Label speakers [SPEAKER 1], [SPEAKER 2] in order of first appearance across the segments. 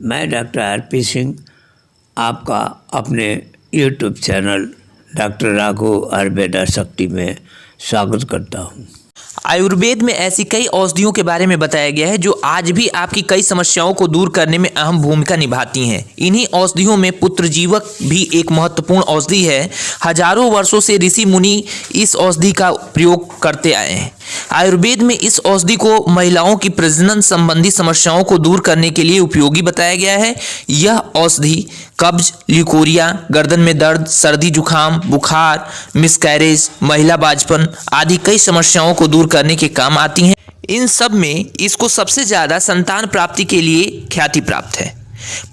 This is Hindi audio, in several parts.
[SPEAKER 1] मैं डॉक्टर आरपी सिंह आपका अपने YouTube channel doctor Raghav Ayurveda शक्ति में स्वागत करता हूँ।
[SPEAKER 2] आयुर्वेद में ऐसी कई औषधियों के बारे में बताया गया है जो आज भी आपकी कई समस्याओं को दूर करने में अहम भूमिका निभाती हैं। इन्हीं औषधियों में पुत्रजीवक भी एक महत्वपूर्ण औषधि है। हजारों वर्षों से ऋषि मुनि इस औषधि का प्रयोग करते आए हैं। आयुर्वेद में इस औषधि को महिलाओं की प्रजनन संबंधी समस्याओं को दूर करने के लिए उपयोगी बताया गया है। यह औषधि कब्ज, ल्यूकोरिया, गर्दन में दर्द, सर्दी जुकाम, बुखार, मिसकैरेज, महिला बांझपन आदि कई समस्याओं को दूर करने के काम आती हैं। इन सब में इसको सबसे ज़्यादा संतान प्राप्ति के लिए ख्याति प्राप्त है।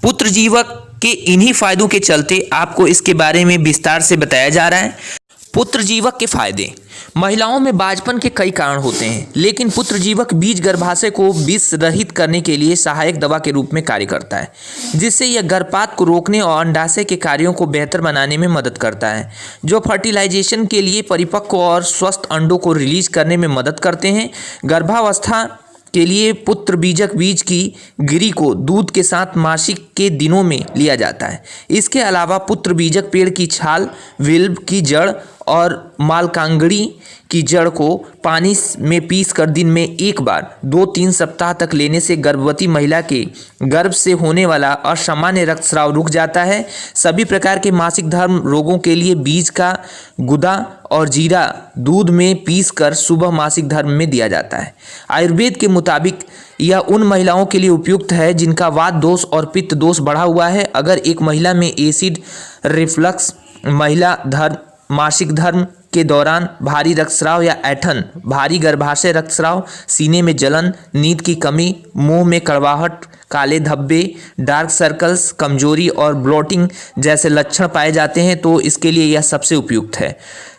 [SPEAKER 2] पुत्रजीवक के इन्हीं फायदों के चलते आपको इसके बारे में विस्तार से बताया जा रहा है। पुत्रजीवक के फायदे। महिलाओं में बांझपन के कई कारण होते हैं, लेकिन पुत्रजीवक बीज गर्भाशय को विष रहित करने के लिए सहायक दवा के रूप में कार्य करता है, जिससे यह गर्भपात को रोकने और अंडाशय के कार्यों को बेहतर बनाने में मदद करता है, जो फर्टिलाइजेशन के लिए परिपक्व और स्वस्थ अंडों को रिलीज करने में मदद करते हैं। गर्भावस्था के लिए पुत्र बीजक बीज की गिरी को दूध के साथ मासिक के दिनों में लिया जाता है। इसके अलावा पुत्र बीजक पेड़ की छाल, विल्व की जड़ और मालकांगड़ी की जड़ को पानी में पीसकर दिन में एक बार 2-3 सप्ताह तक लेने से गर्भवती महिला के गर्भ से होने वाला असामान्य रक्तस्राव रुक जाता है। सभी प्रकार के मासिक धर्म रोगों के लिए बीज का गुदा और जीरा दूध में पीसकर सुबह मासिक धर्म में दिया जाता है। आयुर्वेद के मुताबिक यह उन महिलाओं के लिए उपयुक्त है जिनका वात दोष और पित्त दोष बढ़ा हुआ है। अगर एक महिला में एसिड रिफ्लक्स, महिला धर्म मासिक धर्म के दौरान भारी रक्तस्राव या ऐंठन, भारी गर्भाशय रक्तस्राव, सीने में जलन, नींद की कमी, मुंह में कड़वाहट, काले धब्बे, डार्क सर्कल्स, कमजोरी और ब्लोटिंग जैसे लक्षण पाए जाते हैं तो इसके लिए यह सबसे उपयुक्त है।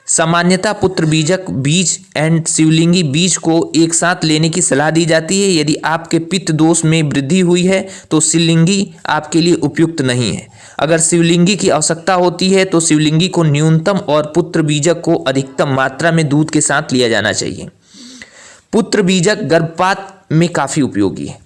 [SPEAKER 2] सामान्यतः पुत्र बीजक बीज एंड शिवलिंगी बीज को एक साथ लेने की सलाह दी जाती है। यदि आपके पित्त दोष में वृद्धि हुई है तो शिवलिंगी आपके लिए उपयुक्त नहीं है। अगर शिवलिंगी की आवश्यकता होती है तो शिवलिंगी को न्यूनतम और पुत्र बीजक को अधिकतम मात्रा में दूध के साथ लिया जाना चाहिए। पुत्र बीजक गर्भपात में काफ़ी उपयोगी है।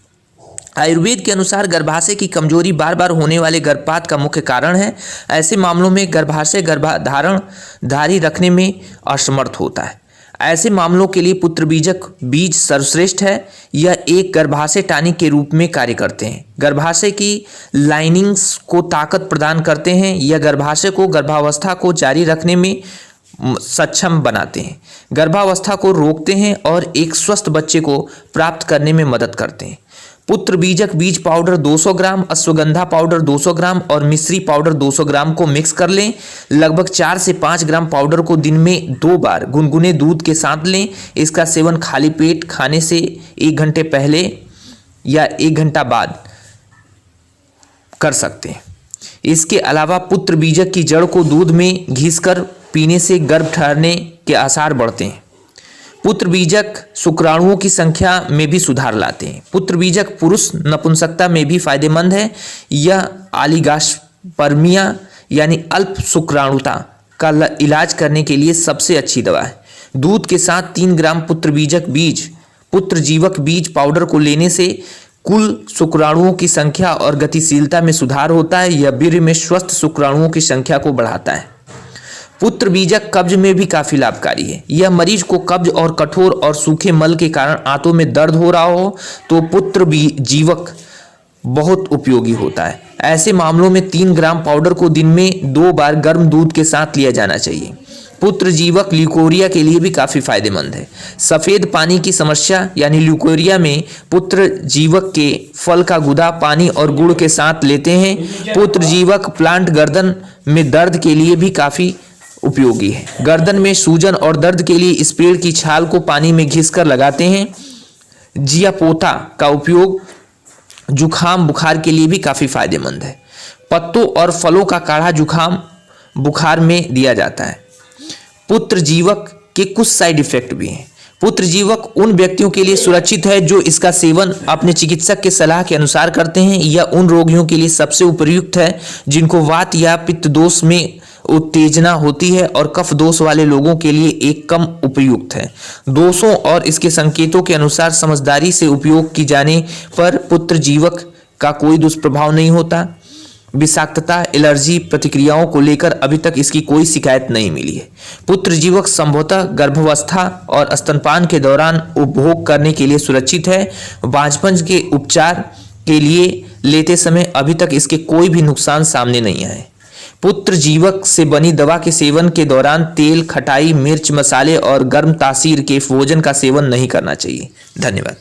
[SPEAKER 2] आयुर्वेद के अनुसार गर्भाशय की कमजोरी बार बार होने वाले गर्भपात का मुख्य कारण है। ऐसे मामलों में गर्भाशय गर्भधारण जारी रखने में असमर्थ होता है। ऐसे मामलों के लिए पुत्र बीजक बीज सर्वश्रेष्ठ है। यह एक गर्भाशय टानिक के रूप में कार्य करते हैं, गर्भाशय की लाइनिंग्स को ताकत प्रदान करते हैं। यह गर्भाशय को गर्भावस्था को जारी रखने में सक्षम बनाते हैं, गर्भावस्था को रोकते हैं और एक स्वस्थ बच्चे को प्राप्त करने में मदद करते हैं। पुत्र बीजक बीज पाउडर 200 ग्राम, अश्वगंधा पाउडर 200 ग्राम और मिश्री पाउडर 200 ग्राम को मिक्स कर लें। लगभग 4 से 5 ग्राम पाउडर को दिन में 2 बार गुनगुने दूध के साथ लें। इसका सेवन खाली पेट खाने से 1 घंटे पहले या 1 घंटा बाद कर सकते हैं। इसके अलावा पुत्र बीजक की जड़ को दूध में घिसकर पीने से गर्भ ठहरने के आसार बढ़ते हैं। पुत्र बीजक शुक्राणुओं की संख्या में भी सुधार लाते हैं। पुत्र बीजक पुरुष नपुंसकता में भी फायदेमंद है। यह ऑलिगोस्पर्मिया यानी अल्प शुक्राणुता का इलाज करने के लिए सबसे अच्छी दवा है। दूध के साथ 3 ग्राम पुत्र बीजक बीज पुत्र जीवक बीज पाउडर को लेने से कुल शुक्राणुओं की संख्या और गतिशीलता में सुधार होता है। यह वीर्य में स्वस्थ शुक्राणुओं की संख्या को बढ़ाता है। पुत्र बीजक कब्ज में भी काफी लाभकारी है। यह मरीज को कब्ज और कठोर और सूखे मल के कारण आंतों में दर्द हो रहा हो तो पुत्र जीवक बहुत उपयोगी होता है। ऐसे मामलों में 3 ग्राम पाउडर को दिन में 2 बार गर्म दूध के साथ लिया जाना चाहिए। पुत्र जीवक ल्यूकोरिया के लिए भी काफी फायदेमंद है। सफेद पानी की समस्या यानी ल्यूकोरिया में पुत्र जीवक के फल का गुदा पानी और गुड़ के साथ लेते हैं। पुत्र जीवक प्लांट गर्दन में दर्द के लिए भी काफी उपयोगी है। गर्दन में सूजन और दर्द के लिए इस पेड़ की छाल को पानी में घिसकर लगाते हैं। जियापोता का उपयोग जुखाम बुखार के लिए भी काफी फायदेमंद है। पत्तों और फलों का काढ़ा जुखाम बुखार में दिया जाता है। पुत्र जीवक के कुछ साइड इफेक्ट भी हैं। पुत्र जीवक उन व्यक्तियों के लिए सुरक्षित है जो इसका सेवन अपने चिकित्सक के सलाह के अनुसार करते हैं। यह उन रोगियों के लिए सबसे उपयुक्त है जिनको वात या पित्त दोष में उत्तेजना होती है और कफ दोष वाले लोगों के लिए एक कम उपयुक्त है। दोषों और इसके संकेतों के अनुसार समझदारी से उपयोग की जाने पर पुत्र जीवक का कोई दुष्प्रभाव नहीं होता। विषाक्तता, एलर्जी प्रतिक्रियाओं को लेकर अभी तक इसकी कोई शिकायत नहीं मिली है। पुत्रजीवक संभवतः गर्भावस्था और स्तनपान के दौरान उपभोग करने के लिए सुरक्षित है। बांझपन के उपचार के लिए लेते समय अभी तक इसके कोई भी नुकसान सामने नहीं आए। पुत्रजीवक से बनी दवा के सेवन के दौरान तेल, खटाई, मिर्च, मसाले और गर्म तासीर के भोजन का सेवन नहीं करना चाहिए। धन्यवाद।